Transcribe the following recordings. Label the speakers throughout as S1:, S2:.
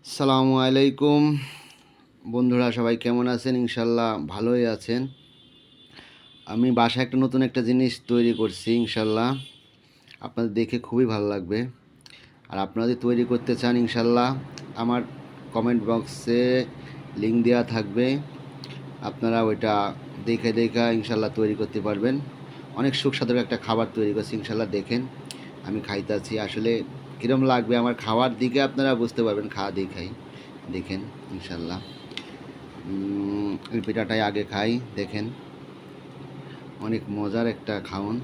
S1: আসসালামু আলাইকুম বন্ধুরা, সবাই কেমন আছেন? ইনশাল্লাহ ভালোই আছেন। আমি বাসায় নতুন একটা জিনিস তৈরি করছি, ইনশাল্লাহ আপনাদের দেখে খুবই ভালো লাগবে। আর আপনারা যদি তৈরি করতে চান, ইনশাল্লাহ আমার কমেন্ট বক্সে লিঙ্ক দেওয়া থাকবে। আপনারা ওইটা দেখে দেখে ইনশাল্লাহ তৈরি করতে পারবেন। অনেক সুস্বাদু একটা খাবার তৈরি করছি, ইনশাল্লাহ দেখেন। আমি খাইতেছি, আসলে কীরকম লাগবে আমার খাওয়ার দিকে আপনারা বুঝতে পারবেন, খাওয়া দেখাই দেখেন ইনশাল্লাহ। এই পিঠাটাই আগে খাই, দেখেন অনেক মজার একটা খাওন।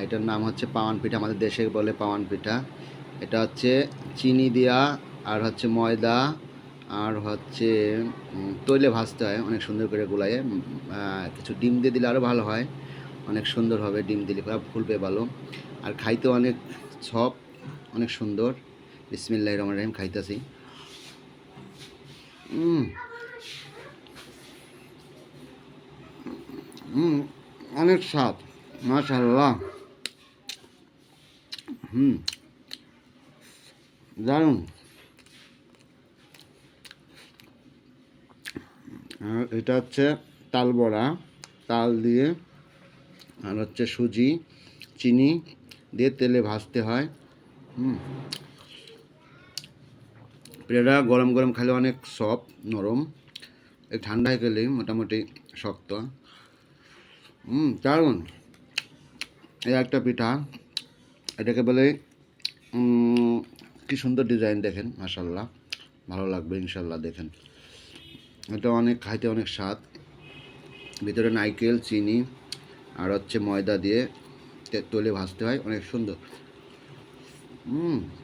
S1: এটার নাম হচ্ছে পাওয়ান পিঠা, আমাদের দেশে বলে পাওয়ান পিঠা। এটা হচ্ছে চিনি দেওয়া, আর হচ্ছে ময়দা, আর হচ্ছে তৈলে ভাজতে হয় অনেক সুন্দর করে গোলায়। কিছু ডিম দিয়ে দিলে আরও ভালো হয়, অনেক সুন্দর হবে। ডিম দিলে ফুলবে ভালো, আর খাইতে অনেক সফট, অনেক সুন্দর। বিসমিল্লাহির রহমানির রহিম, খাইতেছি। অনেক স্বাদ, মাশাআল্লাহ। হুম দারুণ। আর এটা হচ্ছে তাল বড়া, তাল দিয়ে, আর হচ্ছে সুজি, চিনি দিয়ে তেলে ভাজতে হয়। হুম পেঁড়া গরম গরম খেলে অনেক সফট, নরম। এই ঠান্ডায় গেলে মোটামুটি শক্ত। দারুণ। এই একটা পিঠা, এটাকে বলে কি সুন্দর ডিজাইন, দেখেন মাশাআল্লাহ, ভালো লাগবে ইনশাল্লাহ। দেখেন এটা অনেক খাইতে অনেক স্বাদ। ভিতরে নারকেল, চিনি আর হচ্ছে ময়দা দিয়ে তেলে ভাজতে হয়, অনেক সুন্দর।